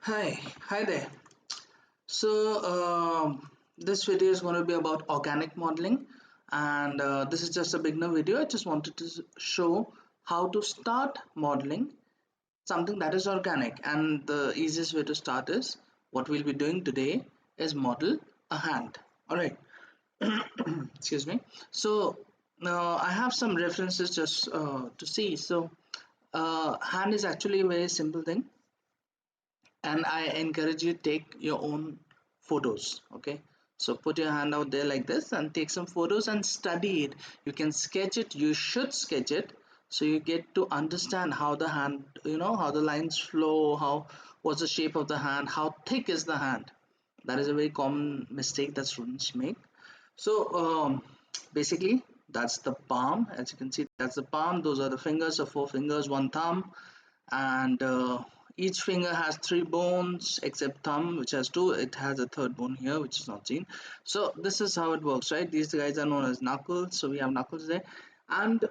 Hi there. So, this video is going to be about organic modeling, and this is just a beginner video. I just wanted to show how to start modeling something that is organic, and the easiest way to start is what we'll be doing today is model a hand. All right, excuse me. So, I have some references just to see. So, hand is actually a very simple thing, and I encourage you to take your own photos. Okay, so put your hand out there like this and take some photos and study it. You can sketch it, you should sketch it, so you get to understand how the hand, how the lines flow, how what's the shape of the hand, how thick is the hand. That is a very common mistake that students make. So basically that's the palm. As you can see, that's the palm. Those are the fingers, so four fingers, one thumb, and each finger has three bones except thumb, which has two. It has a third bone here which is not seen. So this is how it works, right? These guys are known as knuckles, so we have knuckles there, and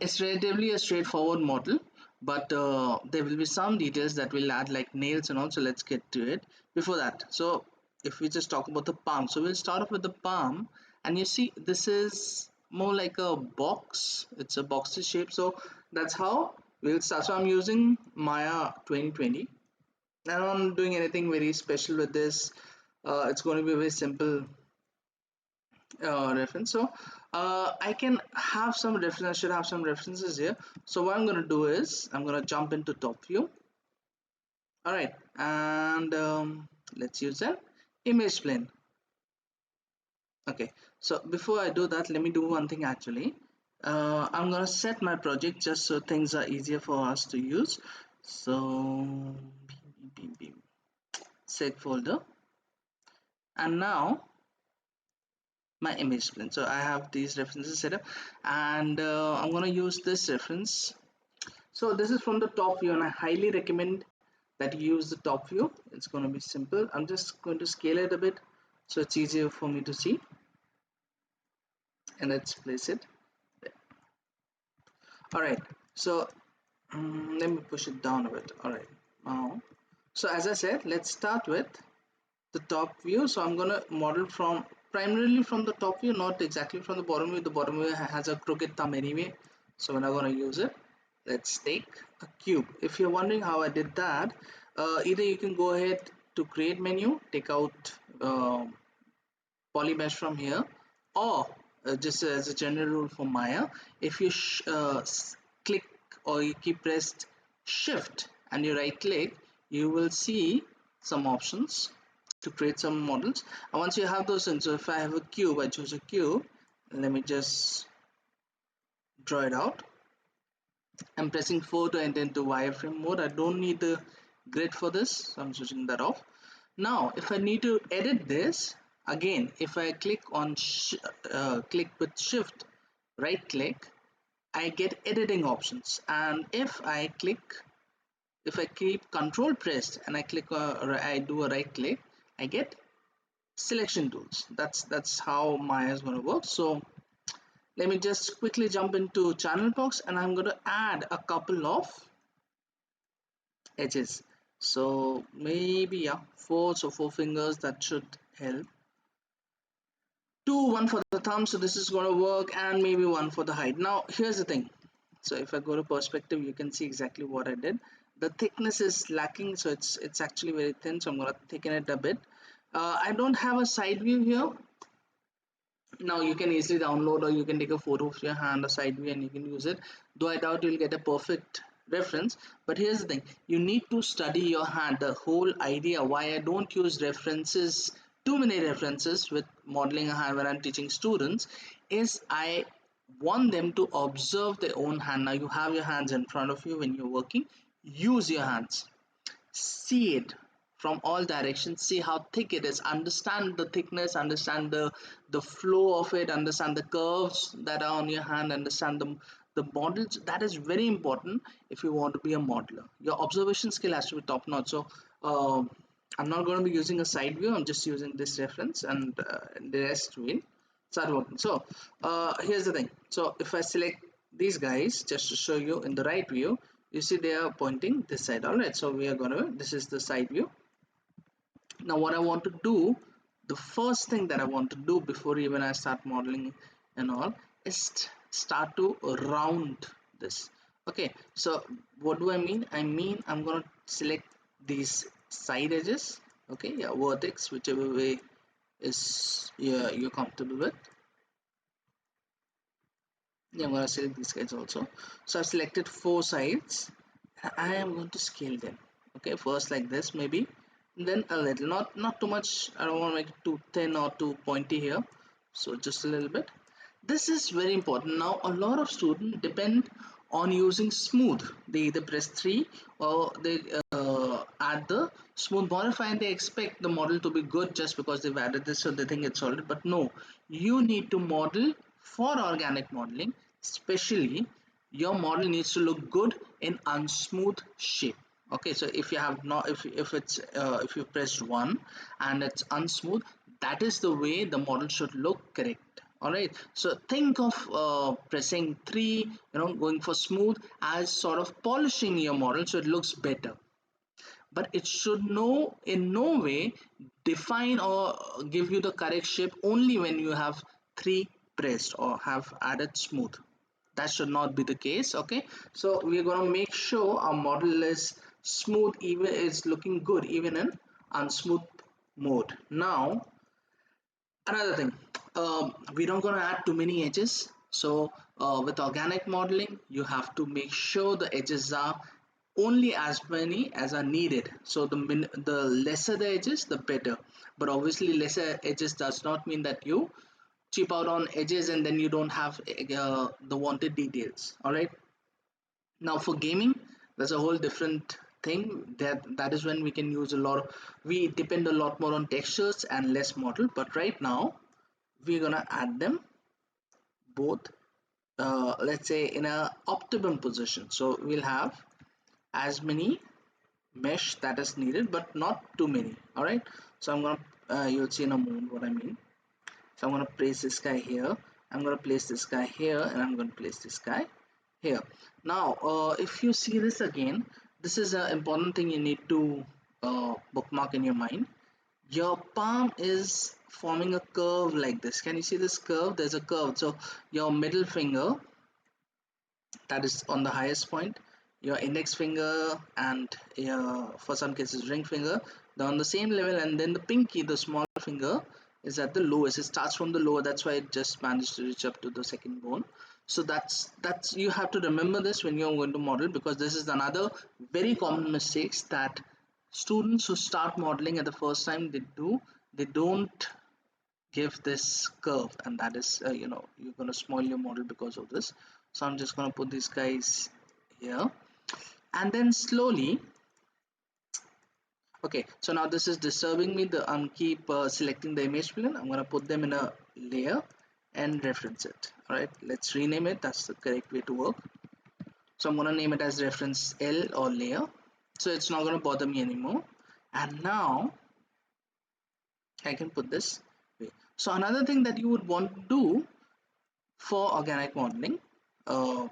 it's relatively a straightforward model, but there will be some details that will add like nails and all. So let's get to it. Before that, so if we just talk about the palm, so we'll start off with the palm, and you see this is more like a box. It's a boxy shape, so that's how we'll start. So I'm using Maya 2020. I'm not doing anything very special with this. It's going to be a very simple reference. So I can have some reference. I should have some references here. So what I'm going to do is I'm going to jump into top view. All right, and let's use an image plane. Okay, so before I do that, let me do one thing actually. I'm going to set my project just so things are easier for us to use. So set folder, and now my image plane. So I have these references set up, and I'm going to use this reference. So this is from the top view, and I highly recommend that you use the top view. It's going to be simple. I'm just going to scale it a bit so it's easier for me to see, and let's place it there. All right, so let me push it down a bit. All right, now, so as I said, let's start with the top view. So I'm going to model from primarily from the top view, not exactly from the bottom view. The bottom view has a crooked thumb anyway, so we're not going to use it. Let's take a cube. If you're wondering how I did that, either you can go ahead to create menu, take out polymesh from here, or just as a general rule for Maya, if you click or you keep pressed shift and you right click, you will see some options to create some models. And once you have those things, so if I have a cube, I choose a cube. Let me just draw it out. I'm pressing 4 to enter into wireframe mode. I don't need the grid for this, so I'm switching that off. Now if I need to edit this, again if I click on click with shift right click, I get editing options, and if I keep control pressed and I click or I do a right click, I get selection tools. That's how Maya is going to work. So let me just quickly jump into channel box, and I'm going to add a couple of edges. So maybe yeah, four fingers, that should help. Two, one for the thumb, so this is going to work, and maybe one for the height. Now here's the thing. So if I go to perspective, you can see exactly what I did. The thickness is lacking, so it's actually very thin, so I'm going to thicken it a bit. I don't have a side view here. Now you can easily download, or you can take a photo of your hand, a side view, and you can use it, though I doubt you'll get a perfect reference. But here's the thing, you need to study your hand. The whole idea why I don't use references, too many references with modeling a hand when I'm teaching students, is I want them to observe their own hand. Now you have your hands in front of you when you're working. Use your hands, see it from all directions, see how thick it is, understand the thickness, understand the flow of it, understand the curves that are on your hand, understand the models. That is very important if you want to be a modeler. Your observation skill has to be top notch. So I'm not going to be using a side view, I'm just using this reference, and the rest will start working. So here's the thing. So if I select these guys just to show you in the right view, You see they are pointing this side. All right, so we are going to, this is the side view. Now what I want to do, the first thing that I want to do before even I start modeling and all, is start to round this. Okay, so what do I mean? I mean I'm going to select these side edges. Okay, yeah, vertex, whichever way is, yeah, you're comfortable with. Yeah, I'm going to select these guys also. So I've selected 4 sides. I am going to scale them. Okay, first like this maybe, then a little, not too much. I don't want to make it too thin or too pointy here. So just a little bit. This is very important. Now a lot of students depend on using smooth. They either press 3 or they add the smooth modify and they expect the model to be good just because they've added this, so they think it's solid. But no, you need to model for organic modeling. Especially your model needs to look good in unsmooth shape. Okay, so if you have not, if it's if you pressed 1 and it's unsmooth, that is the way the model should look correct. All right, so think of pressing 3, going for smooth as sort of polishing your model so it looks better, but it should in no way define or give you the correct shape only when you have 3 pressed or have added smooth. That should not be the case. Okay, so we're going to make sure our model is smooth, even is looking good even in unsmooth mode. Now another thing, we're not going to add too many edges. So with organic modeling you have to make sure the edges are only as many as are needed. So the lesser the edges the better, but obviously lesser edges does not mean that you cheap out on edges and then you don't have the wanted details. All right, now for gaming, there's a whole different thing. That is when we can use a lot of, we depend a lot more on textures and less model. But right now we're gonna add them both, let's say in a optimum position. So we'll have as many mesh that is needed but not too many. All right, so I'm gonna you'll see in a moment what I mean. So I'm going to place this guy here, I'm going to place this guy here, and I'm going to place this guy here. Now if you see this again, this is an important thing you need to bookmark in your mind. Your palm is forming a curve like this. Can you see this curve? There's a curve. So your middle finger, that is on the highest point, your index finger and your, for some cases, ring finger, they're on the same level, and then the pinky, the small finger, is at the lowest. It starts from the lower, that's why it just managed to reach up to the second bone. So that's you have to remember this when you're going to model, because this is another very common mistakes that students who start modeling at the first time they do. They don't give this curve, and that is you're going to spoil your model because of this. So I'm just going to put these guys here, and then slowly, okay, so now this is disturbing me, the keep selecting the image plane. I'm going to put them in a layer and reference it. All right, let's rename it. That's the correct way to work. So I'm going to name it as reference L or layer, so it's not going to bother me anymore. And now I can put this way. So another thing that you would want to do for organic modeling uh,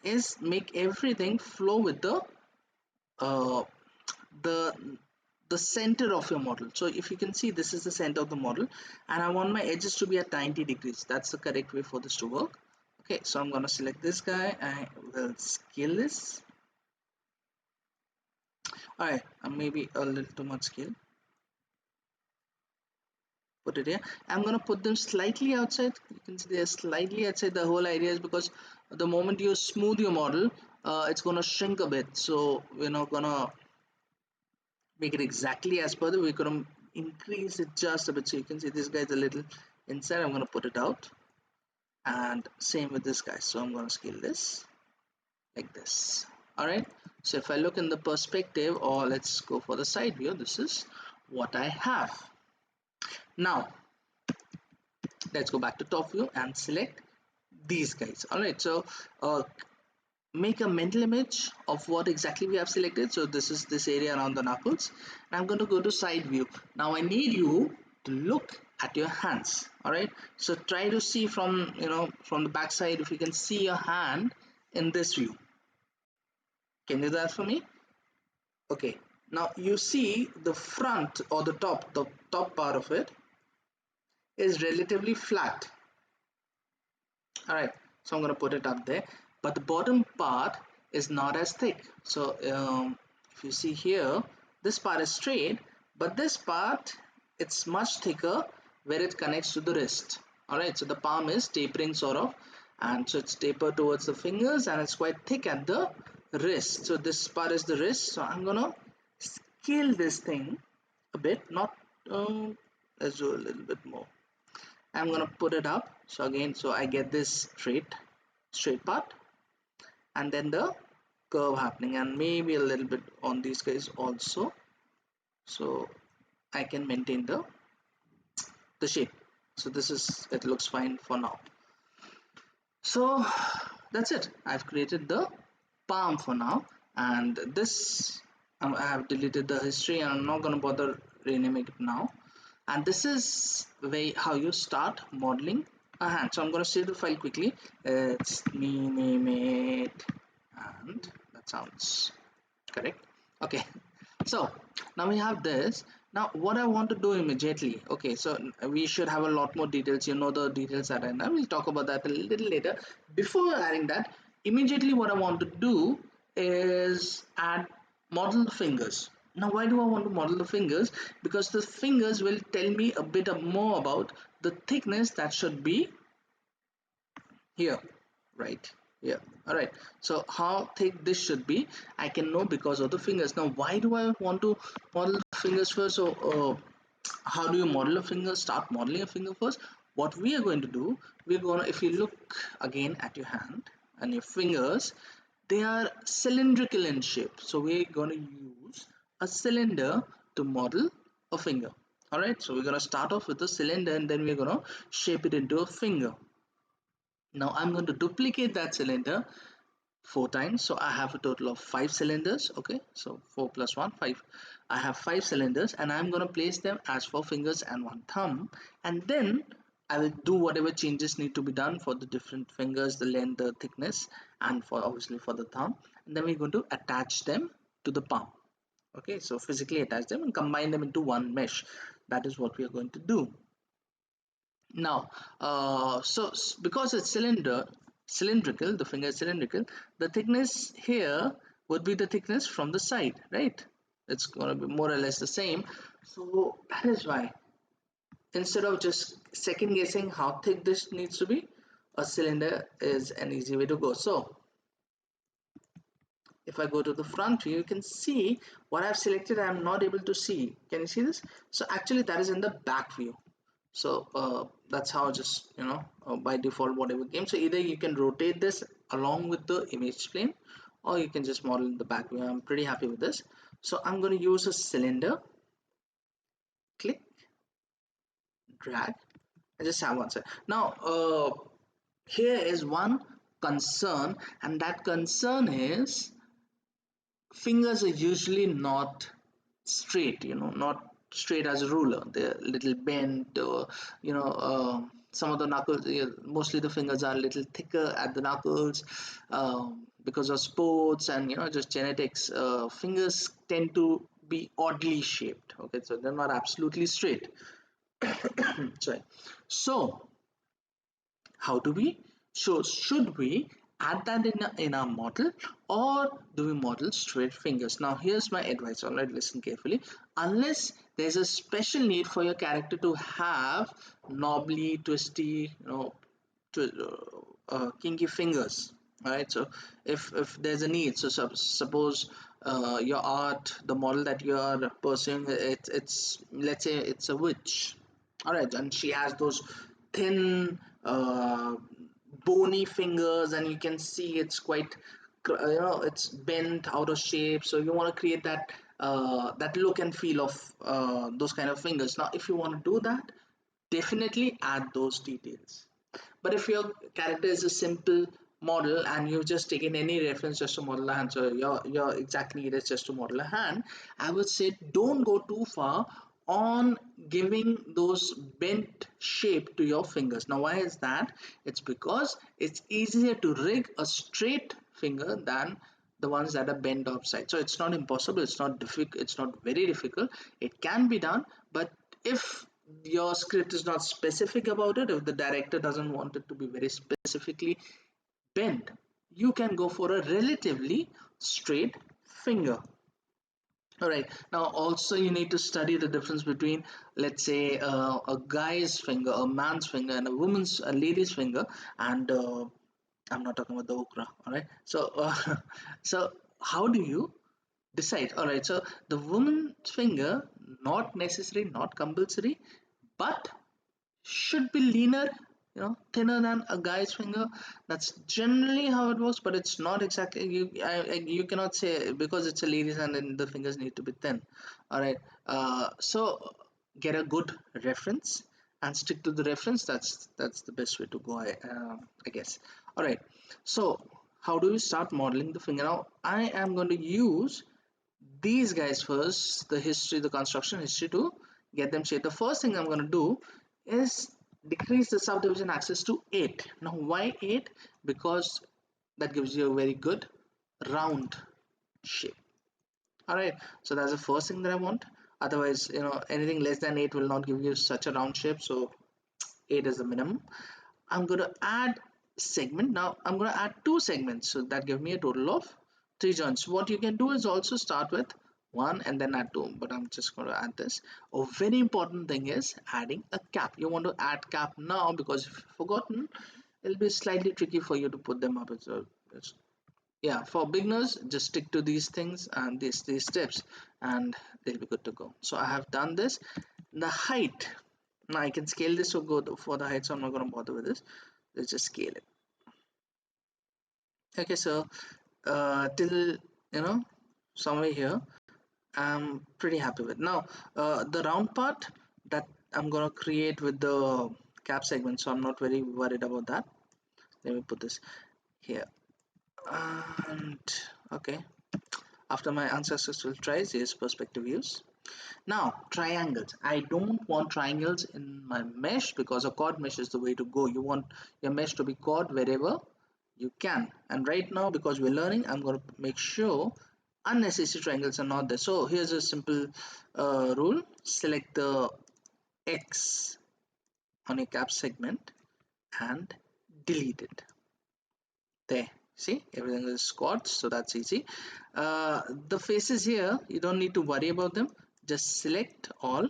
is make everything flow with uh, the the center of your model. So if you can see, this is the center of the model, and I want my edges to be at 90 degrees. That's the correct way for this to work. Okay, so I'm going to select this guy. I will scale this. All right, maybe a little too much scale. Put it here. I'm going to put them slightly outside. You can see they're slightly outside. The whole idea is because the moment you smooth your model, it's going to shrink a bit. So we're not going to make it exactly as per the, we're going to increase it just a bit. So you can see this guy's a little inside. I'm going to put it out, and same with this guy. So I'm going to scale this like this. All right, so if I look in the perspective, or let's go for the side view, this is what I have. Now let's go back to top view and select these guys. All right, so make a mental image of what exactly we have selected. So this is this area around the knuckles, and I'm going to go to side view. Now I need you to look at your hands. All right, so try to see from from the back side, if you can see your hand in this view. Can you do that for me? Okay, now you see the front or the top part of it is relatively flat. All right, so I'm going to put it up there, but the bottom part is not as thick. So if you see here, this part is straight, but this part, it's much thicker where it connects to the wrist. All right, so the palm is tapering sort of, and so it's tapered towards the fingers, and it's quite thick at the wrist. So this part is the wrist. So I'm gonna scale this thing a bit, not let's do a little bit more. I'm gonna put it up. So again, so I get this straight part, and then the curve happening, and maybe a little bit on these guys also, so I can maintain the shape. So this is, it looks fine for now. So that's it. I've created the palm for now, and this I have deleted the history, and I'm not gonna bother renaming it now. And this is the way how you start modeling a hand. So I'm going to save the file quickly. It's me name it, and that sounds correct. Okay, so now we have this. Now what I want to do immediately, okay, so we should have a lot more details, you know, the details that I know. We'll talk about that a little later. Before adding that, immediately what I want to do is add model fingers. Now why do I want to model the fingers? Because the fingers will tell me a bit more about the thickness that should be here, right here. All right, so how thick this should be, I can know because of the fingers. Now why do I want to model the fingers first? So how do you model a finger? Start modeling a finger first. What we are going to do, we're gonna, if you look again at your hand and your fingers, they are cylindrical in shape, so we're going to use a cylinder to model a finger. All right, so we're going to start off with a cylinder, and then we're going to shape it into a finger. Now I'm going to duplicate that cylinder 4 times, so I have a total of 5 cylinders. Okay, so 4 plus 1 5. I have 5 cylinders, and I'm going to place them as 4 fingers and 1 thumb, and then I will do whatever changes need to be done for the different fingers, the length, the thickness, and for obviously for the thumb. And then we're going to attach them to the palm. Okay, so physically attach them and combine them into one mesh. That is what we are going to do. Now, because it's cylindrical, the finger is cylindrical, the thickness here would be the thickness from the side, right? It's going to be more or less the same. So that is why, instead of just second guessing how thick this needs to be, a cylinder is an easy way to go. So if I go to the front view, you can see what I've selected. I'm not able to see. Can you see this? So actually that is in the back view. So that's how, just by default whatever came. So either you can rotate this along with the image plane, or you can just model in the back view. I'm pretty happy with this. So I'm going to use a cylinder, click, drag. I just have one side. Now here is one concern, and that concern is fingers are usually not straight, not straight as a ruler. They're a little bent, or some of the knuckles, mostly the fingers are a little thicker at the knuckles, because of sports and just genetics. Fingers tend to be oddly shaped. Okay, so they're not absolutely straight. Sorry. So how do we, so should we add that in our model, or do we model straight fingers? Now here's my advice. All right, listen carefully. Unless there's a special need for your character to have knobbly, twisty, kinky fingers. All right, so if there's a need, so suppose your art, the model that you are pursuing, it's let's say it's a witch. All right, and she has those thin bony fingers, and you can see it's quite it's bent out of shape. So you want to create that look and feel of those kind of fingers. Now if you want to do that, definitely add those details. But if your character is a simple model and you've just taken any reference just to model a hand, so you're exactly it is just to model a hand, I would say don't go too far on giving those bent shape to your fingers. Now why is that? It's because it's easier to rig a straight finger than the ones that are bent upside. So it's not impossible, it's not difficult, it's not very difficult, it can be done. But if your script is not specific about it, if the director doesn't want it to be very specifically bent, you can go for a relatively straight finger. All right, now also you need to study the difference between, let's say, a guy's finger, a man's finger, and a lady's finger. And I'm not talking about the okra. All right, so so how do you decide? All right, so the woman's finger, not necessary, not compulsory, but should be leaner, thinner than a guy's finger. That's generally how it works, but it's not exactly. You cannot say because it's a lady's hand and the fingers need to be thin. All right, so get a good reference and stick to the reference. That's the best way to go, I guess. All right, so how do we start modeling the finger? Now I am going to use these guys first, the history, the construction history, to get them shaped. The first thing I'm going to do is decrease the subdivision axis to 8. Now why 8? Because that gives you a very good round shape. All right, so that's the first thing that I want. Otherwise, anything less than 8 will not give you such a round shape, so 8 is the minimum. I'm going to add segment. Now I'm going to add two segments, so that gives me a total of three joints. What you can do is also start with one and then add two, but I'm just going to add this. A very important thing is adding a cap. You want to add cap now, because if you've forgotten, it'll be slightly tricky for you to put them up. Yeah, for beginners, just stick to these things and these steps, and they'll be good to go. So I have done this. The height, now I can scale this, so go for the height, so I'm not going to bother with this. Let's just scale it. Okay, so till somewhere here, I'm pretty happy with. Now the round part that I'm gonna create with the cap segment, so I'm not very worried about that. Let me put this here. And okay, after my unsuccessful tries, here's perspective views. Now triangles, I don't want triangles in my mesh, because a chord mesh is the way to go. You want your mesh to be chord wherever you can. And right now, because we're learning, I'm going to make sure unnecessary triangles are not there. So here's a simple rule: select the X on a cap segment and delete it. There, see, everything is squads, so that's easy. The faces here, you don't need to worry about them. Just select all,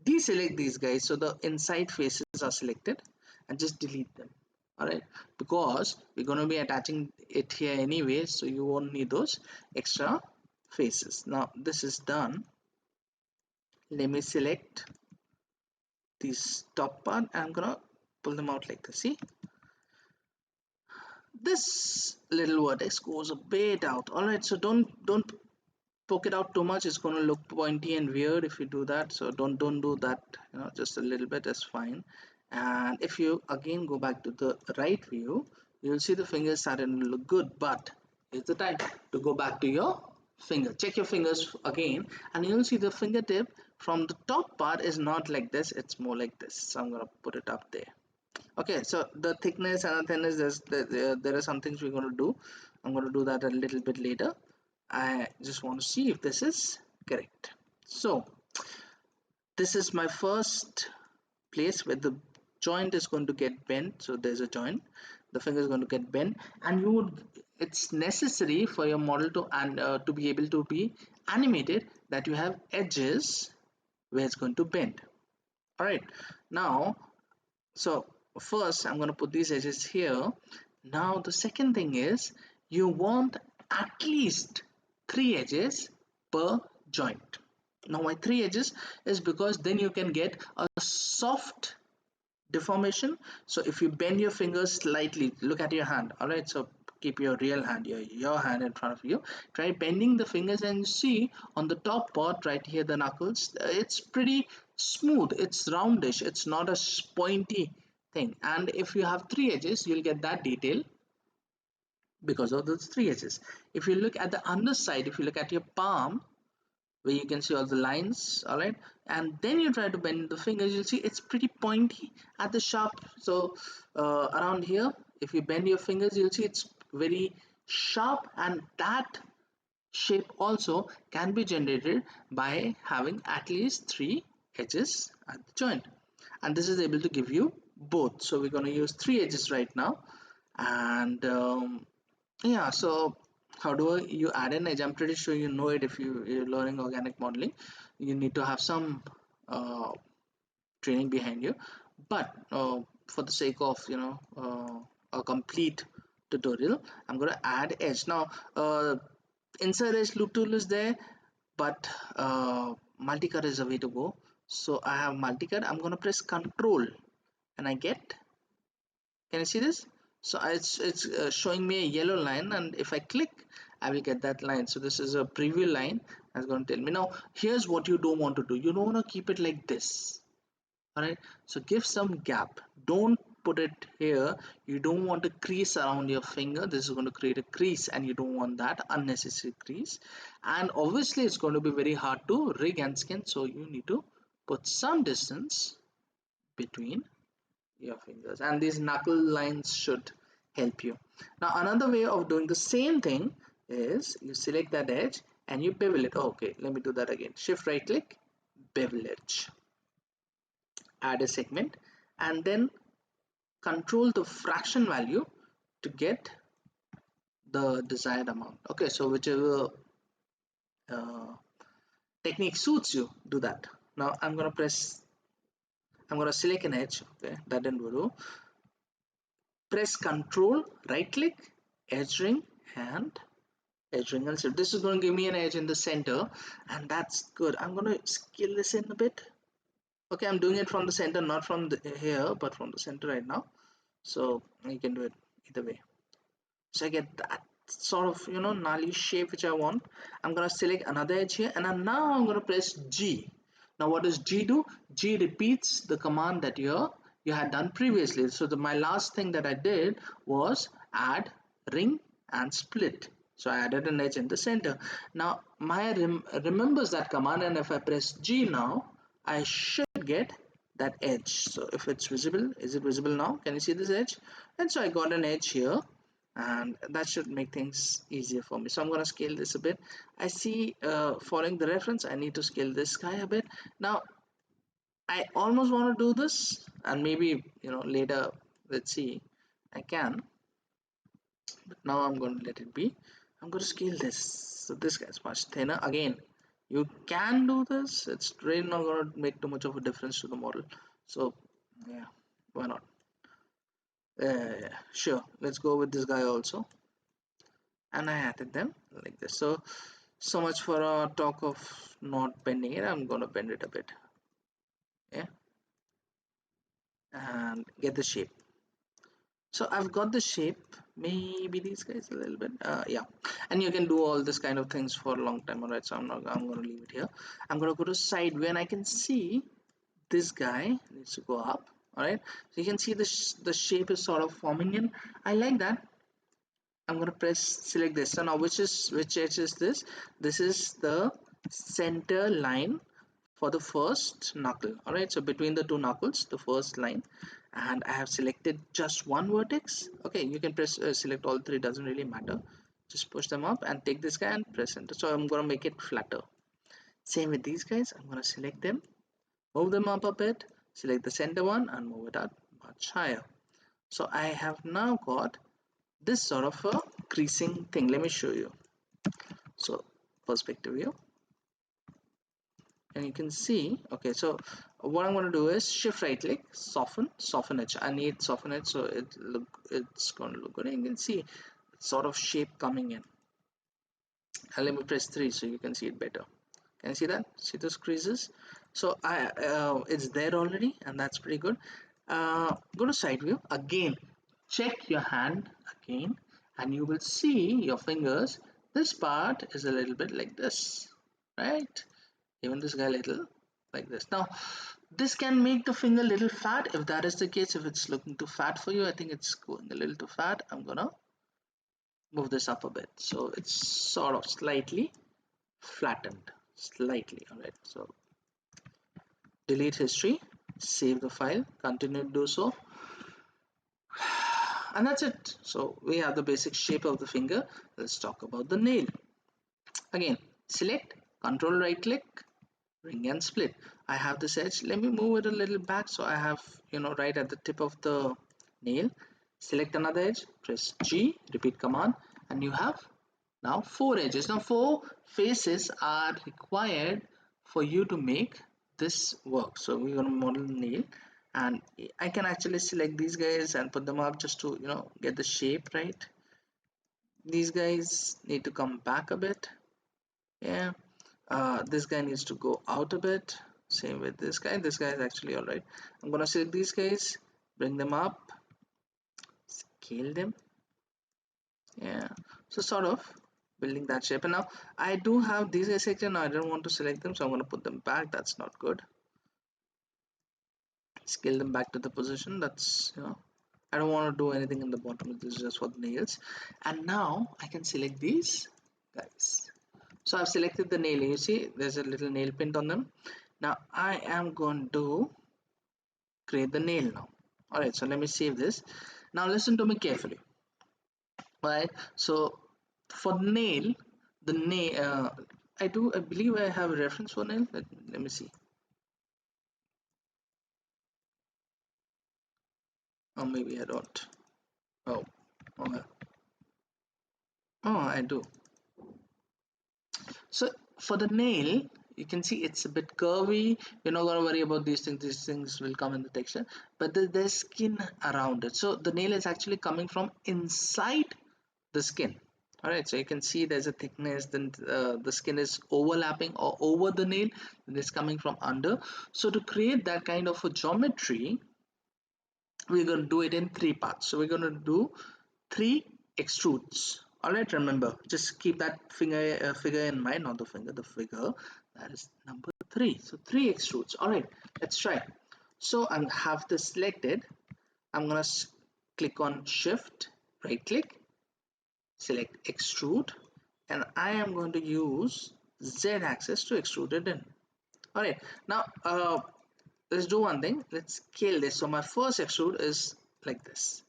deselect these guys so the inside faces are selected, and just delete them. All right, because we're going to be attaching it here anyway, so you won't need those extra faces. Now this is done. Let me select this top part, and I'm gonna pull them out like this. See, this little vertex goes a bit out. All right, so don't poke it out too much. It's going to look pointy and weird if you do that, so don't do that. Just a little bit is fine. And if you again go back to the right view, you'll see the fingers starting to look good. But it's the time to go back to your finger. Check your fingers again, and you'll see the fingertip from the top part is not like this, it's more like this. So I'm going to put it up there. Okay, so the thickness and the thinness, there are some things we're going to do. I'm going to do that a little bit later. I just want to see if this is correct. So this is my first place where the joint is going to get bent. So there's a joint, the finger is going to get bent, and it's necessary for your model to be able to be animated, that you have edges where it's going to bend. All right, now, so first I'm going to put these edges here. Now the second thing is, you want at least 3 edges per joint. Now why 3 edges is because then you can get a soft deformation. So if you bend your fingers slightly, look at your hand. All right, so keep your real hand, your hand in front of you. Try bending the fingers and see on the top part right here, the knuckles, it's pretty smooth, it's roundish, it's not a pointy thing. And if you have 3 edges, you'll get that detail because of those 3 edges. If you look at the underside, if you look at your palm, where you can see all the lines, all right, and then you try to bend the fingers, you'll see it's pretty pointy at the sharp. So around here, if you bend your fingers, you'll see it's very sharp, and that shape also can be generated by having at least 3 edges at the joint, and this is able to give you both. So we're going to use 3 edges right now. And yeah, so how do you add an edge? I'm pretty sure you know it. If you're learning organic modeling, you need to have some training behind you, but for the sake of a complete tutorial, I'm going to add edge now. Insert edge loop tool is there, but multicut is the way to go. So I have multicut. I'm going to press control and I get, can you see this? So it's showing me a yellow line, and if I click I will get that line. So this is a preview line that's going to tell me. Now here's what you don't want to do. You don't want to keep it like this. Alright, so give some gap. Don't put it here. You don't want a crease around your finger. This is going to create a crease, and you don't want that unnecessary crease. And obviously it's going to be very hard to rig and skin, so you need to put some distance between your fingers, and these knuckle lines should help you. Now another way of doing the same thing is you select that edge and you bevel it. Oh, okay, let me do that again. Shift right click, bevel edge, add a segment, and then control the fraction value to get the desired amount. Okay, so whichever uh, technique suits you, do that. Now I'm gonna select an edge. Okay, that didn't do. Press control right click, edge ring, and edge ring, and so this is going to give me an edge in the center, and that's good. I'm going to scale this in a bit. Okay, I'm doing it from the center, not from here, but from the center right now. So you can do it either way. So I get that sort of gnarly shape which I want. I'm gonna select another edge here, and now I'm gonna press G. Now what does G do? G repeats the command that you had done previously. So my last thing that I did was add ring and split. So I added an edge in the center. Now Maya remembers that command, and if I press G now, I should get that edge. So if it's visible, is it visible now? Can you see this edge? And so I got an edge here, and that should make things easier for me. So I'm going to scale this a bit. I see, following the reference, I need to scale this guy a bit. Now I almost want to do this, and maybe later, let's see, I can, but now I'm going to let it be. I'm going to scale this, so this guy's much thinner. Again, you can do this. It's really not going to make too much of a difference to the model. So yeah, why not? Sure, let's go with this guy also, and I added them like this. So much for our talk of not bending it. I'm gonna bend it a bit, yeah, and get the shape. So I've got the shape. Maybe these guys a little bit, yeah. And you can do all this kind of things for a long time. All right, so I'm gonna leave it here. I'm gonna go to side view, and I can see this guy needs to go up. All right, so you can see the shape is sort of forming in. I like that. I'm going to press select this. So now which edge is this? This is the center line for the first knuckle. All right, so between the two knuckles, the first line, and I have selected just one vertex. Okay, you can press select all three, doesn't really matter. Just push them up and take this guy and press enter. So I'm going to make it flatter. Same with these guys. I'm going to select them, move them up a bit, select the center one, and move it up much higher. So I have now got this sort of a creasing thing. Let me show you. So perspective view, and you can see, okay, so what I'm going to do is shift right click, soften edge. I need soften edge, so it's going to look good. And you can see sort of shape coming in, and let me press 3 so you can see it better. Can you see that? See those creases? So it's there already, and that's pretty good. Go to side view again, check your hand again, and you will see your fingers. This part is a little bit like this, right? Even this guy a little like this. Now this can make the finger a little fat. If that is the case, if it's looking too fat for you, I think it's going a little too fat, I'm gonna move this up a bit so it's sort of slightly flattened, slightly. All right, so delete history, save the file, continue to do so. And that's it. So we have the basic shape of the finger. Let's talk about the nail. Again, select, control right click, ring and split. I have this edge. Let me move it a little back so I have, right at the tip of the nail. Select another edge, press G, repeat command, and you have now 4 edges. Now 4 faces are required for you to make this work. So we're going to model the nail, and I can actually select these guys and put them up just to get the shape right. These guys need to come back a bit. Yeah, this guy needs to go out a bit. Same with this guy. This guy is actually all right. I'm gonna select these guys, bring them up, scale them. Yeah, so sort of building that shape. And now I do have these guys selected. Now I don't want to select them, so I'm gonna put them back. That's not good. Scale them back to the position. That's I don't want to do anything in the bottom. This is just for the nails. And now I can select these guys. So I've selected the nail. You see there's a little nail print on them. Now I am going to create the nail now. Alright, so let me save this. Now listen to me carefully. Alright, so for nail, the nail, I believe I have a reference for nail. Let me see. Or maybe I don't. Oh, okay. Oh, I do. So for the nail, you can see it's a bit curvy. You're not gonna worry about these things. These things will come in the texture, but there's skin around it. So the nail is actually coming from inside the skin. All right, so you can see there's a thickness. Then the skin is overlapping or over the nail. And it's coming from under. So to create that kind of a geometry, we're going to do it in 3 parts. So we're going to do 3 extrudes. All right, remember, just keep that figure in mind, not the figure. That is number 3. So 3 extrudes. All right, let's try. So I have this selected. I'm going to click on Shift, right click, select Extrude, and I am going to use Z axis to extrude it in. All right, now let's do one thing. Let's scale this. So my first extrude is like this.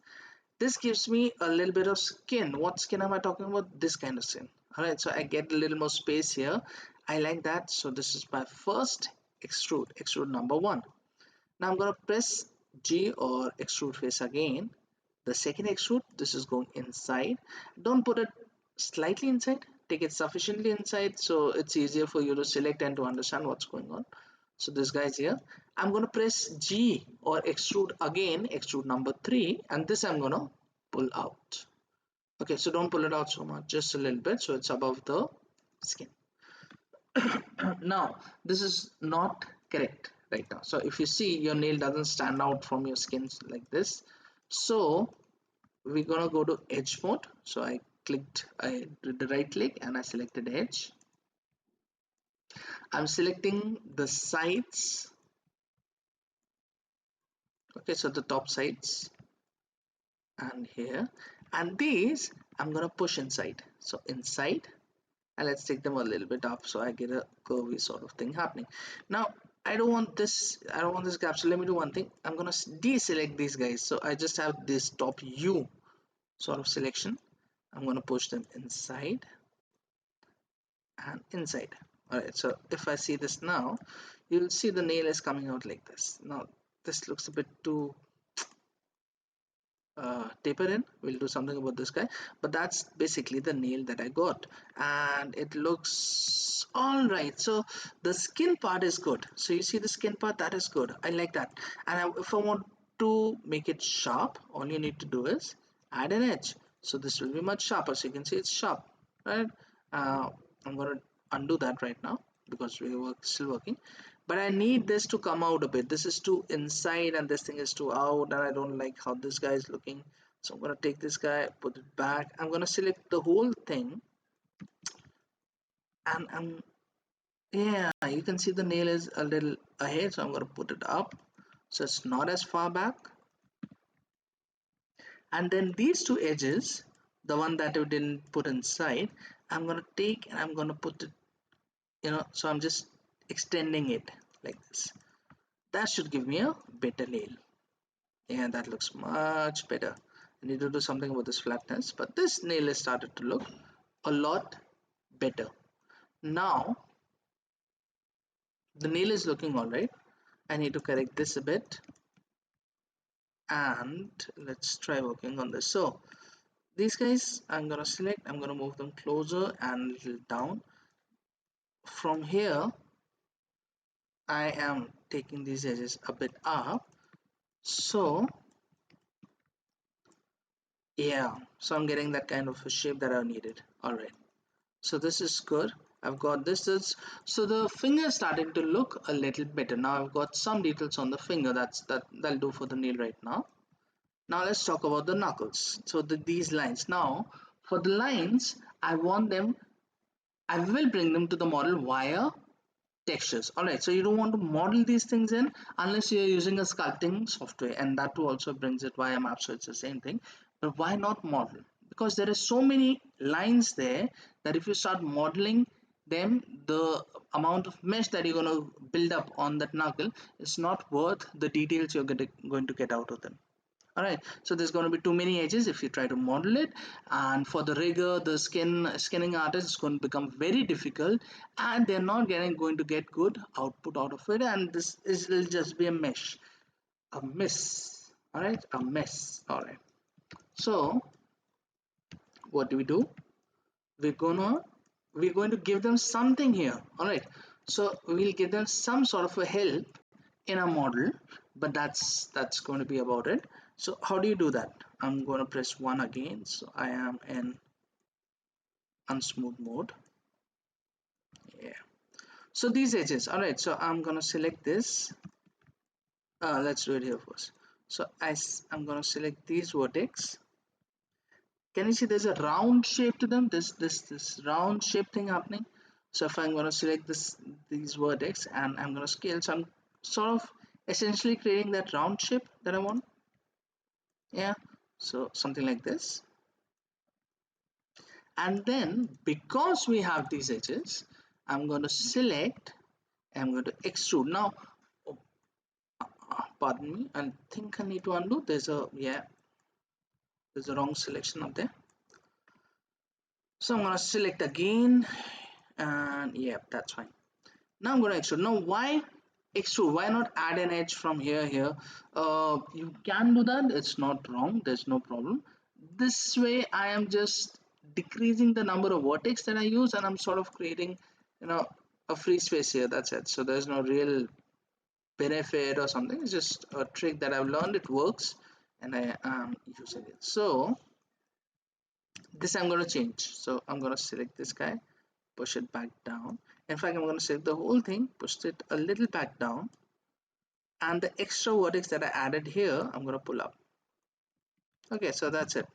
This gives me a little bit of skin. What skin am I talking about? This kind of skin. All right, so I get a little more space here. I like that. So this is my first extrude number 1. Now I'm going to press G or extrude face again. The second extrude, this is going inside. Don't put it slightly inside, take it sufficiently inside so it's easier for you to select and to understand what's going on. So this guy is here. I'm going to press G or extrude again, extrude number 3, and this I'm going to pull out. Okay, so don't pull it out so much, just a little bit so it's above the skin. Now this is not correct right now. So if you see, your nail doesn't stand out from your skin like this. So we're gonna go to edge mode. So I did the right click and I selected edge. I'm selecting the sides. Okay, so the top sides and here, and these I'm gonna push inside. So inside, and let's take them a little bit up so I get a curvy sort of thing happening. Now I don't want this gap, so let me do one thing. I'm gonna deselect these guys. So I just have this top U sort of selection. I'm gonna push them inside and inside. Alright, so if I see this now, you'll see the nail is coming out like this. Now this looks a bit too taper in. We'll do something about this guy, but that's basically the nail that I got, and it looks all right. So the skin part is good. So you see the skin part, that is good. I like that. And if I want to make it sharp, all you need to do is add an edge. So this will be much sharper. So you can see it's sharp, right? uh, I'm going to undo that right now because we were still working, but I need this to come out a bit. This is too inside and this thing is too out, and I don't like how this guy is looking. So I'm going to take this guy, put it back. I'm going to select the whole thing, and yeah, you can see the nail is a little ahead, so I'm going to put it up so it's not as far back. And then these two edges, the one that we didn't put inside, I'm going to take and I'm going to put it, so I'm just extending it like this. That should give me a better nail. Yeah, that looks much better. need to do something about this flatness, but this nail has started to look a lot better. Now the nail is looking all right. I need to correct this a bit, and let's try working on this. So these guys I'm gonna select, I'm gonna move them closer and little down. From here I am taking these edges a bit up. So yeah, so I'm getting that kind of a shape that I needed. All right, so this is good. I've got this. So the finger starting to look a little better. Now I've got some details on the finger. That'll do for the nail right now. Now let's talk about the knuckles. So these lines. Now for the lines, I want them, I will bring them to the model via textures. All right, so you don't want to model these things in unless you're using a sculpting software, and that too also brings it via map, so it's the same thing. But why not model? Because there are so many lines there that if you start modeling them, the amount of mesh that you're going to build up on that knuckle is not worth the details you're going to get out of them. All right, so there's going to be too many edges if you try to model it, and for the rigger, the skinning artist is going to become very difficult, and they're not going to get good output out of it, and this is will just be a mesh, a mess. All right, a mess. All right, so what do? We're going to give them something here. All right, so we'll give them some sort of a help in a model, but that's going to be about it. So how do you do that? I'm going to press 1 again, so I am in unsmooth mode. Yeah, so these edges, all right, so I'm going to select this. Let's do it here first. So I'm going to select these vertex. Can you see there's a round shape to them, this round shape thing happening? So if I'm going to select these vertex and I'm going to scale, so I'm sort of essentially creating that round shape that I want. Yeah, so something like this. And then because we have these edges, I'm going to select, I'm going to extrude. Now oh, pardon me, I think I need to undo. There's a wrong selection up there. So I'm going to select again, and yeah, that's fine. Now I'm going to extrude. Now why extrude? Why not add an edge from here? You can do that, it's not wrong, there's no problem. This way I am just decreasing the number of vertex that I use, and I'm sort of creating, you know, a free space here. That's it. So there's no real benefit or something. It's just a trick that I've learned. It works, and I am using it. So this I'm going to change. So I'm going to select this guy, push it back down. In fact, I'm going to select the whole thing, push it a little back down, and the extra vertex that I added here, I'm going to pull up. Okay, so that's it.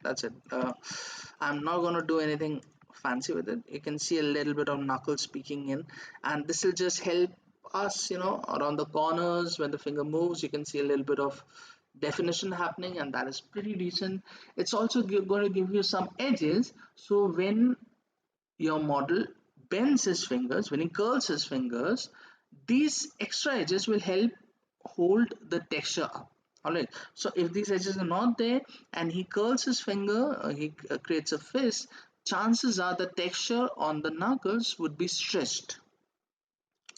I'm not going to do anything fancy with it. You can see a little bit of knuckles peeking in, and this will just help us, around the corners. When the finger moves, you can see a little bit of definition happening, and that is pretty decent. It's also going to give you some edges, so when your model bends his fingers, when he curls his fingers, these extra edges will help hold the texture up. All right, so if these edges are not there and he curls his finger, he creates a fist, chances are the texture on the knuckles would be stretched,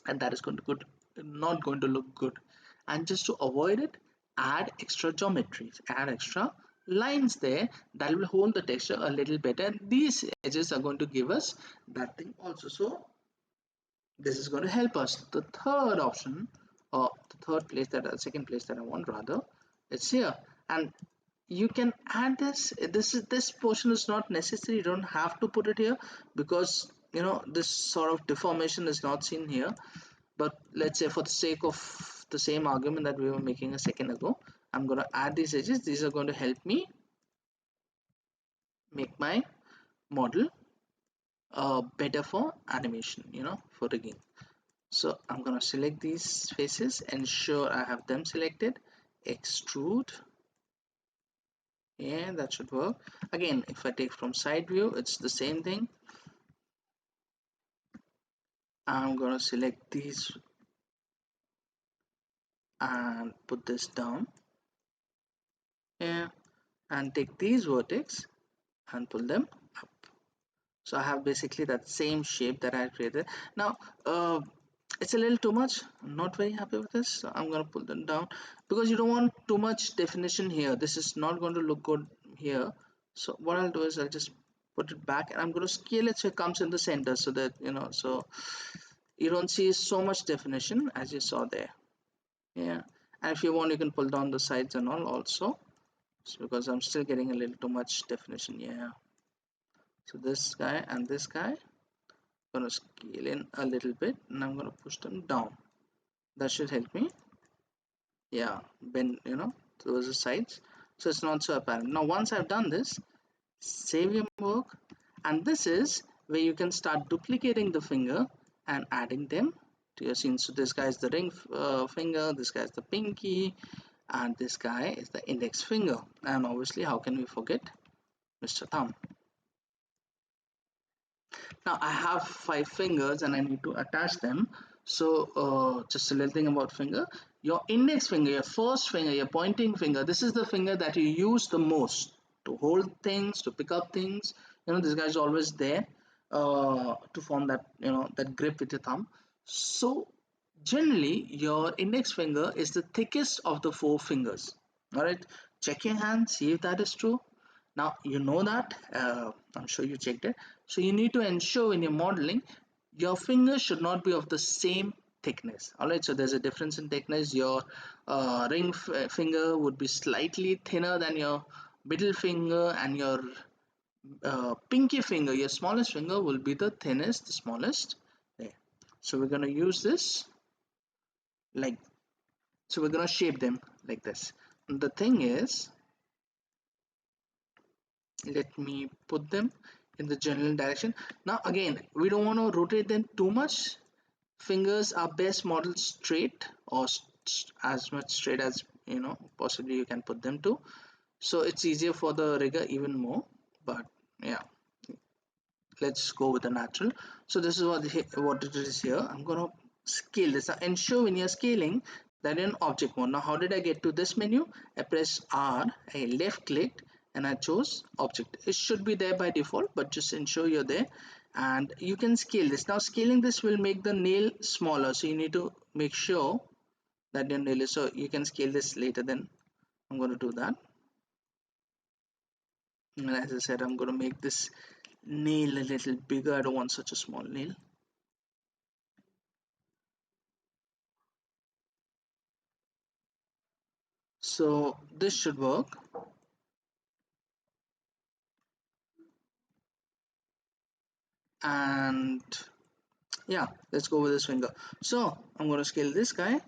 and that is not going to look good. And just to avoid it, add extra geometries, add extra lines there that will hold the texture a little better, and these edges are going to give us that thing also. So this is going to help us. The third option, or the third place that second place that I want rather, it's here. And you can add this portion is not necessary, you don't have to put it here, because this sort of deformation is not seen here. But let's say for the sake of the same argument that we were making a second ago, I'm going to add these edges. These are going to help me make my model better for animation, for rigging. So I'm going to select these faces, ensure I have them selected, extrude, and that should work. Again, if I take from side view, it's the same thing. I'm going to select these and put this down here, and take these vertex and pull them up. So I have basically that same shape that I created. Now it's a little too much. I'm not very happy with this, so I'm going to pull them down, because you don't want too much definition here. This is not going to look good here. So what I'll do is I'll just put it back, and I'm going to scale it so it comes in the center, so that so you don't see so much definition as you saw there. Yeah, and if you want, you can pull down the sides and all also, so because I'm still getting a little too much definition. Yeah, so this guy and this guy, gonna scale in a little bit, and I'm gonna push them down. That should help me. Yeah, bend towards the sides, so it's not so apparent. Now once I've done this, save your work, and this is where you can start duplicating the finger and adding them to your scene. So this guy is the ring finger, this guy is the pinky, and this guy is the index finger, and obviously how can we forget Mr. Thumb. Now I have 5 fingers and I need to attach them. So just a little thing about finger. Your index finger, your first finger, your pointing finger, this is the finger that you use the most to hold things, to pick up things. This guy is always there to form that that grip with your thumb. So generally your index finger is the thickest of the 4 fingers. All right, check your hand, see if that is true. Now you know that, I'm sure you checked it. So you need to ensure in your modeling your fingers should not be of the same thickness. All right, so there's a difference in thickness. Your ring finger would be slightly thinner than your middle finger, and your pinky finger, your smallest finger, will be the thinnest, the smallest there. So we're going to use this like, so we're going to shape them like this. And the thing is, let me put them in the general direction. Now again, we don't want to rotate them too much. Fingers are best modeled straight, or as much straight as possibly you can put them to, so it's easier for the rigger even more. But yeah, let's go with the natural. So this is what it is here. I'm gonna scale this. Ensure when you're scaling that in object mode. Now how did I get to this menu? I press R, I left clicked, and I chose object. It should be there by default, but just ensure you're there, and you can scale this. Now scaling this will make the nail smaller, so you need to make sure that your nail is, so you can scale this later. Then I'm going to do that, and as I said, I'm going to make this nail a little bigger. I don't want such a small nail. So this should work. And yeah, let's go with this finger. So I'm going to scale this guy,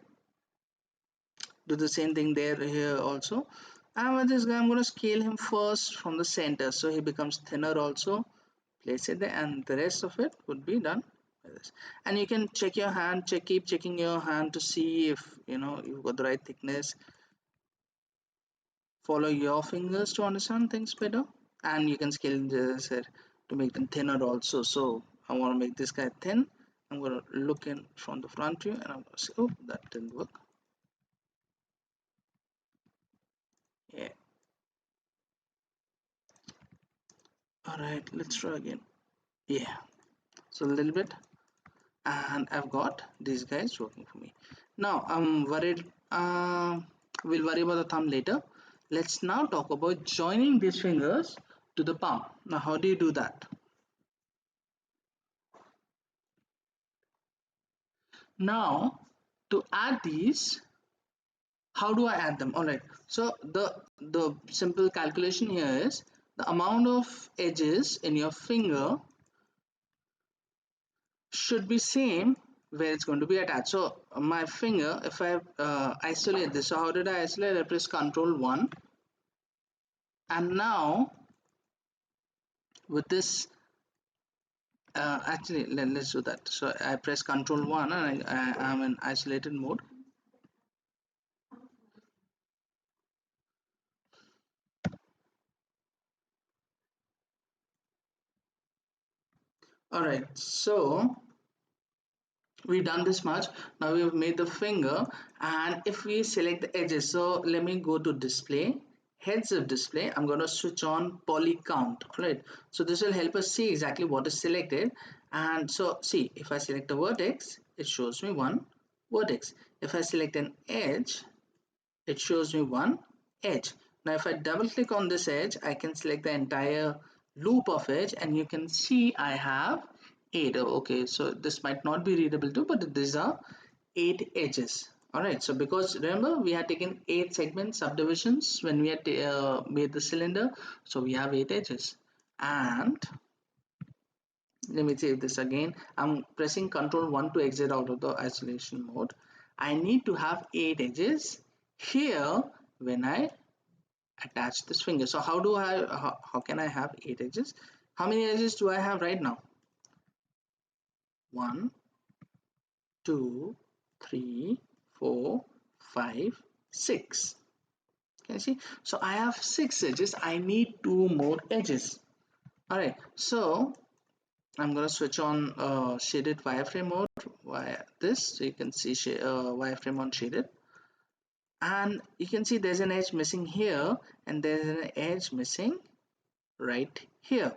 do the same thing there, here also. And with this guy, I'm going to scale him first from the center, so he becomes thinner also. Place it there, and the rest of it would be done by this. And you can check your hand, keep checking your hand to see if you've got the right thickness. Follow your fingers to understand things better, and you can scale this to make them thinner also. So I want to make this guy thin. I'm going to look in from the front view, and I'm going to say, oh, that didn't work. Yeah, all right, let's try again. Yeah, so a little bit, and I've got these guys working for me. Now I'm worried, we'll worry about the thumb later. Let's now talk about joining these fingers to the palm. Now how do you do that? Now to add these, how do I add them? All right, so the simple calculation here is the amount of edges in your finger should be same where it's going to be attached. So my finger, if I isolate this, so how did I isolate? I press Control 1, and now with this, actually let's do that. So I press Control 1, and I am in isolated mode. All right, so we've done this much. Now we have made the finger, and if we select the edges, so let me go to display, heads up display, I'm going to switch on poly count. All right, so this will help us see exactly what is selected. And so see, if I select a vertex, it shows me one vertex. If I select an edge, it shows me one edge. Now if I double click on this edge, I can select the entire loop of edge, and you can see I have 8. Okay, so this might not be readable too, but these are 8 edges. Alright, so because remember we had taken 8 segment subdivisions when we had made the cylinder, so we have 8 edges. And let me save this again. I'm pressing Ctrl 1 to exit out of the isolation mode. I need to have 8 edges here when I attach this finger. So how can I have 8 edges? How many edges do I have right now? 1, 2, 3, 4, 5, 6. Can you see? So I have 6 edges. I need 2 more edges. Alright, so I'm going to switch on shaded wireframe mode via this, so you can see wireframe on shaded, and you can see there's an edge missing here and there's an edge missing right here.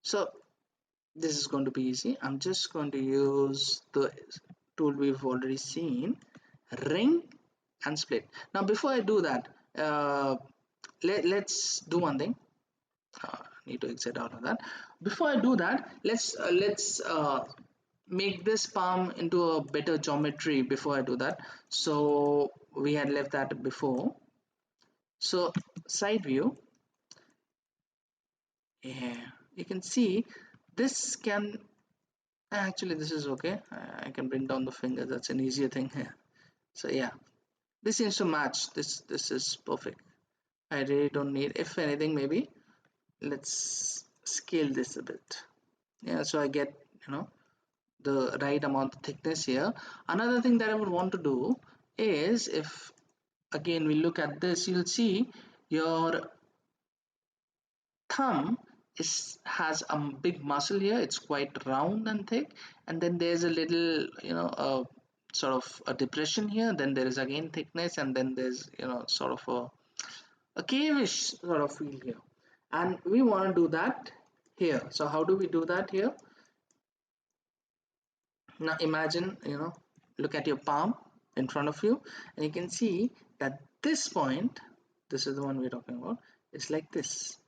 So this is going to be easy. I'm just going to use the tool we've already seen, ring and split. Now before I do that, let's do one thing. Need to exit out of that. Before I do that, let's make this palm into a better geometry before I do that. So we had left that before. So side view, yeah, you can see this can actually, this is okay. I can bring down the finger. That's an easier thing here. So yeah, this seems to match. This is perfect. I really don't need, if anything, maybe let's scale this a bit. Yeah, so I get, you know, the right amount of thickness here. Another thing that I would want to do is, if again we look at this, you'll see your thumb has a big muscle here. It's quite round and thick, and then there's a little, you know, sort of a depression here. Then there is again thickness, and then there's, you know, sort of a cavish sort of feel here, and we want to do that here. So how do we do that here? Now imagine, you know, look at your palm in front of you, and you can see that this point, this is the one we're talking about, is like this.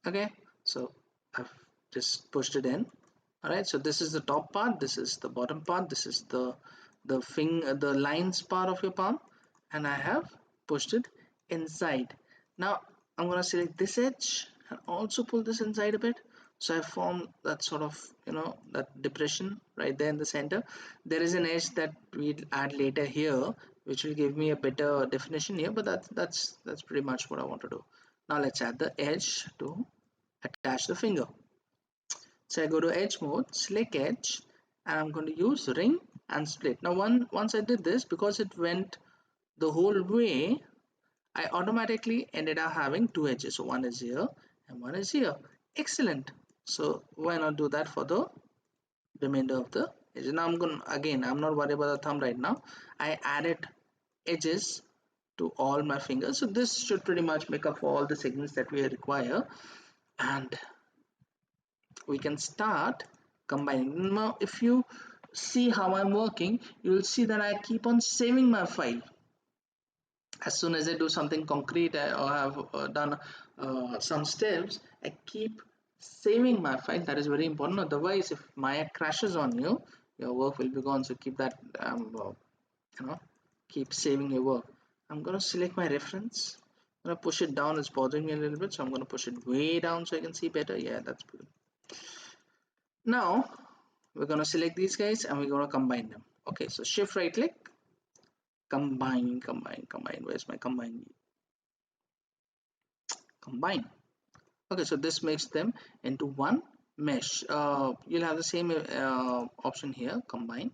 Okay, so I've just pushed it in. All right, so this is the top part, this is the bottom part, this is the lines part of your palm, and I have pushed it inside. Now I'm gonna select this edge and also pull this inside a bit. So I form that sort of, you know, that depression right there in the center. There is an edge that we'll add later here, which will give me a better definition here, but that's pretty much what I want to do. Now let's add the edge to attach the finger. So I go to edge mode, select edge, and I'm going to use ring and split. Now once I did this, because it went the whole way, I automatically ended up having 2 edges. So one is here and one is here. Excellent. So why not do that for the remainder of the edges? Now I'm not worried about the thumb right now. I added edges to all my fingers. So this should pretty much make up for all the segments that we require. And we can start combining. Now if you see how I'm working, you'll see that I keep on saving my file. As soon as I do something concrete, or have done some steps, I keep saving my file. That is very important. Otherwise, if Maya crashes on you, your work will be gone. So keep that, you know, keep saving your work. I'm going to select my reference. I'm going to push it down. It's bothering me a little bit, so I'm going to push it way down so I can see better. Yeah, that's good. Now we're going to select these guys and we're going to combine them. Okay, so shift right click, combine. Where's my combine? Okay, so this makes them into one mesh. You'll have the same option here, combine,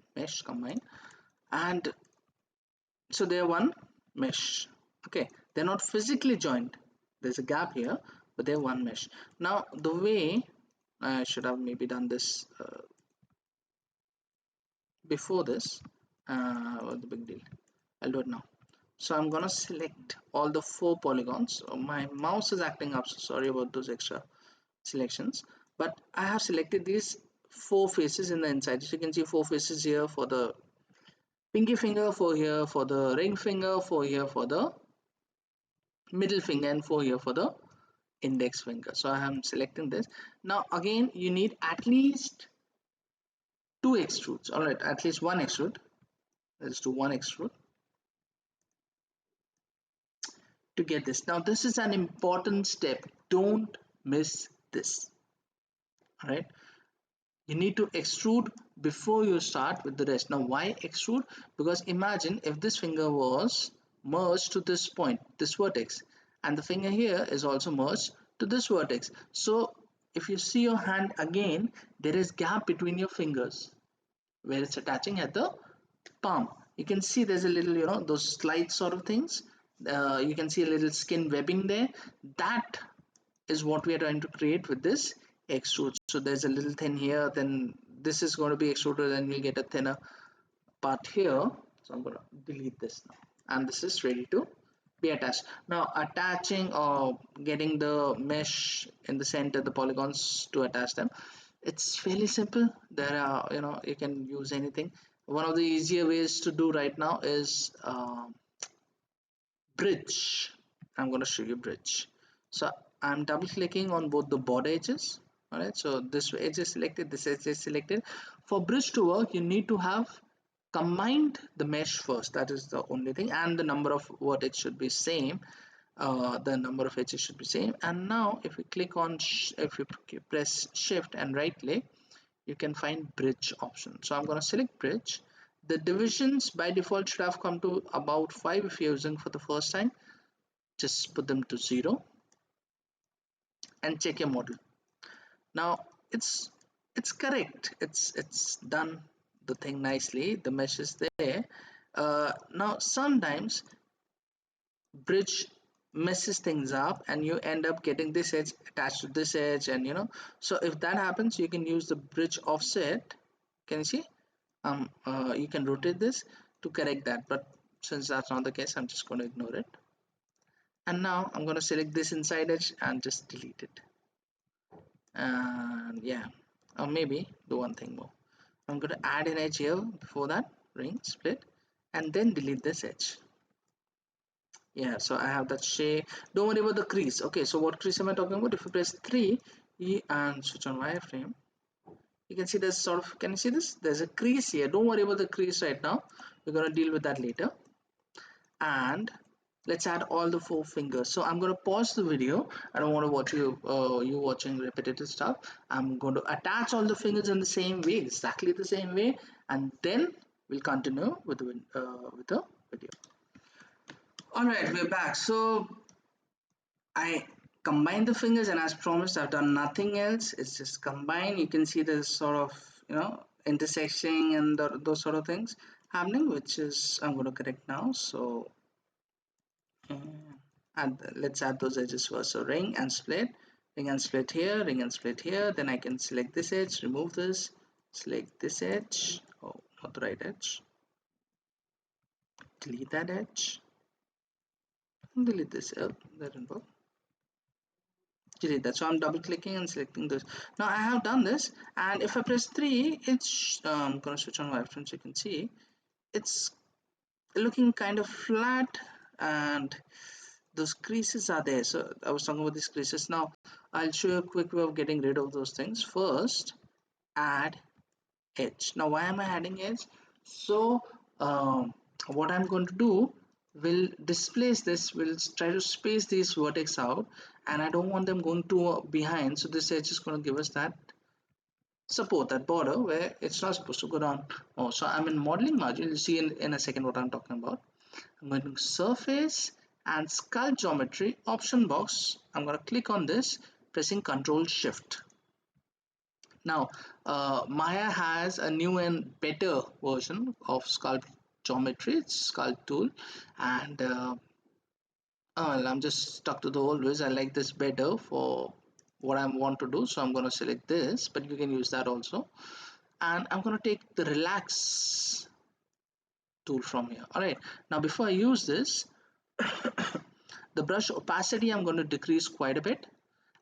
and so they're one mesh. Okay, they're not physically joined. There's a gap here, but they're one mesh. Now the way I should have maybe done this before this, what's the big deal? I'll do it now. So I'm gonna select all the 4 polygons. My mouse is acting up, so sorry about those extra selections, but I have selected these 4 faces in the inside. So you can see 4 faces here for the pinky finger, 4 here for the ring finger, 4 here for the middle finger, and 4 here for the index finger. So I am selecting this. Now again, you need at least 2 extrudes. All right, at least 1 extrude. Let's do 1 extrude to get this. Now this is an important step. Don't miss this. All right, you need to extrude before you start with the rest. Now why extrude? Because imagine if this finger was merged to this point, this vertex, and the finger here is also merged to this vertex. So if you see your hand again, there is gap between your fingers where it's attaching at the palm. You can see there's a little, those slide sort of things. You can see a little skin webbing there. That is what we are trying to create with this extrude. So there's a little thin here, then this is going to be extruded, and we'll get a thinner part here. So I'm going to delete this now, and this is ready to be attached. Now attaching or getting the mesh in the center, the polygons to attach them, it's fairly simple. There are, you can use anything. One of the easier ways to do right now is bridge. I'm going to show you bridge. So I'm double clicking on both the border edges. All right, so this edge is selected, this edge is selected. For bridge to work, you need to have combined the mesh first. That is the only thing, and the number of vertex should be same. The number of edges should be same. And now if we click on if you press shift and right click, you can find bridge option. So I'm going to select bridge. The divisions by default should have come to about 5 if you're using for the first time. Just put them to 0 and check your model. Now it's correct. It's done the thing nicely. The mesh is there. Now sometimes bridge messes things up, and you end up getting this edge attached to this edge, and so if that happens, you can use the bridge offset. Can you see? You can rotate this to correct that, but since that's not the case, I'm just going to ignore it. And now I'm going to select this inside edge and just delete it. And yeah, or maybe do one thing more. I'm going to add an edge here before that, ring split, and then delete this edge. Yeah, so I have that shade. Don't worry about the crease. Okay, so what crease am I talking about? If you press 3 and switch on wireframe, you can see there's sort of, can you see this? There's a crease here. Don't worry about the crease right now. We're going to deal with that later. And let's add all the 4 fingers. So I'm going to pause the video. I don't want to watch you watching repetitive stuff. I'm going to attach all the fingers in the same way, exactly the same way, and then we'll continue with the video. All right, we're back. So I combine the fingers, and as promised, I've done nothing else. It's just combine. You can see there's sort of, intersecting and those sort of things happening, which is I'm going to correct now. So let's add those edges first. So ring and split, ring and split here, ring and split here. Then I can select this edge, remove this, select this edge. Oh, not the right edge. Delete that edge. Delete this. Oh, that didn't work. Delete that. So I'm double clicking and selecting this. Now I have done this, and if I press 3, it's I'm gonna switch on wireframe so you can see it's looking kind of flat, and those creases are there. So I was talking about these creases. Now I'll show you a quick way of getting rid of those things. First, add edge. Now why am I adding edge? So what I'm going to do will displace this, will try to space these vertex out, and I don't want them going too behind. So this edge is going to give us that support, that border where it's not supposed to go down. Oh, so I'm in modeling module. You'll see in a second what I'm talking about. I'm going to surface and skull geometry option box. I'm going to click on this, pressing Control Shift. Now Maya has a new and better version of sculpt geometry. It's sculpt tool, and well, I'm just stuck to the old ways. I like this better for what I want to do, so I'm going to select this, but you can use that also. And I'm going to take the relax tool from here. All right, now before I use this, The brush opacity I'm going to decrease quite a bit,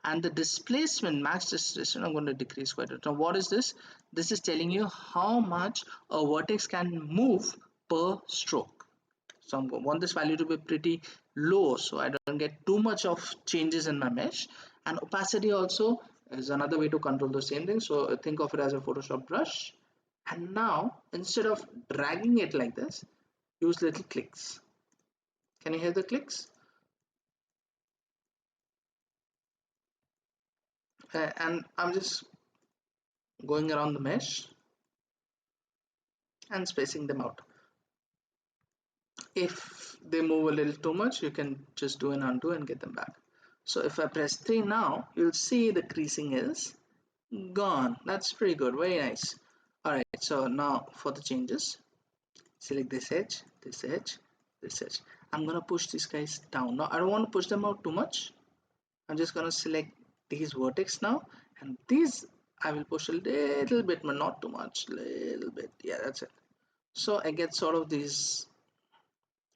and the displacement, max displacement, I'm going to decrease quite a bit. Now what is this? This is telling you how much a vertex can move per stroke. So I want this value to be pretty low so I don't get too much of changes in my mesh. And opacity also is another way to control the same thing. So think of it as a Photoshop brush, and now instead of dragging it like this, use little clicks. Can you hear the clicks? And I'm just going around the mesh and spacing them out. If they move a little too much, you can just do an undo and get them back. So if I press 3 now, you'll see the creasing is gone. That's pretty good, very nice. Alright, so now for the changes, select this edge, this edge, this edge. I'm gonna push these guys down. Now I don't want to push them out too much. I'm just gonna select these vertex now, and these I will push a little bit, but not too much, little bit. Yeah, that's it. So I get sort of these,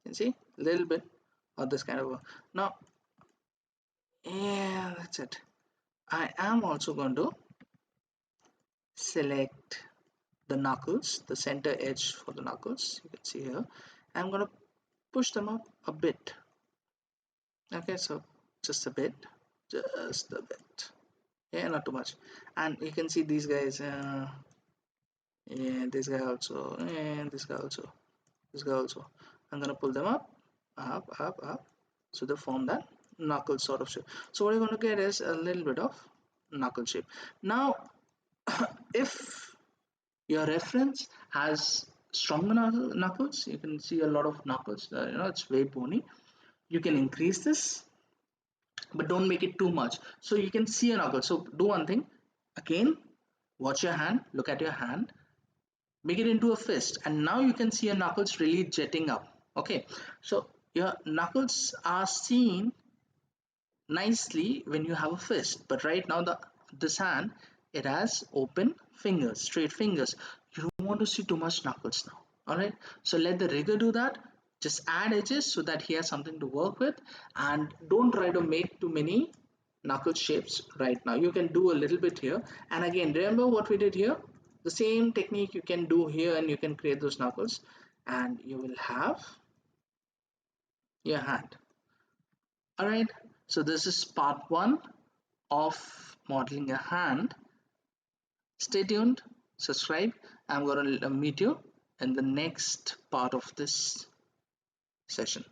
you can see, a little bit of this kind of now. Yeah, that's it. I am also going to select the knuckles, the center edge for the knuckles. You can see here. I'm going to push them up a bit. Okay, so just a bit, just a bit. Yeah, not too much. And you can see these guys. Yeah, this guy also, and this guy also, this guy also. I'm gonna pull them up, up, so they form that knuckle sort of shape. So what you're going to get is a little bit of knuckle shape. Now, if your reference has stronger knuckles, you can see a lot of knuckles, it's very bony. You can increase this, but don't make it too much. So you can see a knuckle. So do one thing, again, watch your hand, look at your hand, make it into a fist, and now you can see your knuckles really jetting up. Okay, so your knuckles are seen nicely when you have a fist, but right now the this hand, it has open fingers, straight fingers. You don't want to see too much knuckles now. All right, so let the rigger do that. Just add edges so that he has something to work with, and don't try to make too many knuckle shapes right now. You can do a little bit here, and again, remember what we did here. The same technique you can do here, and you can create those knuckles, and you will have your hand. All right, so this is part one of modeling a hand. Stay tuned, subscribe. I'm going to meet you in the next part of this session.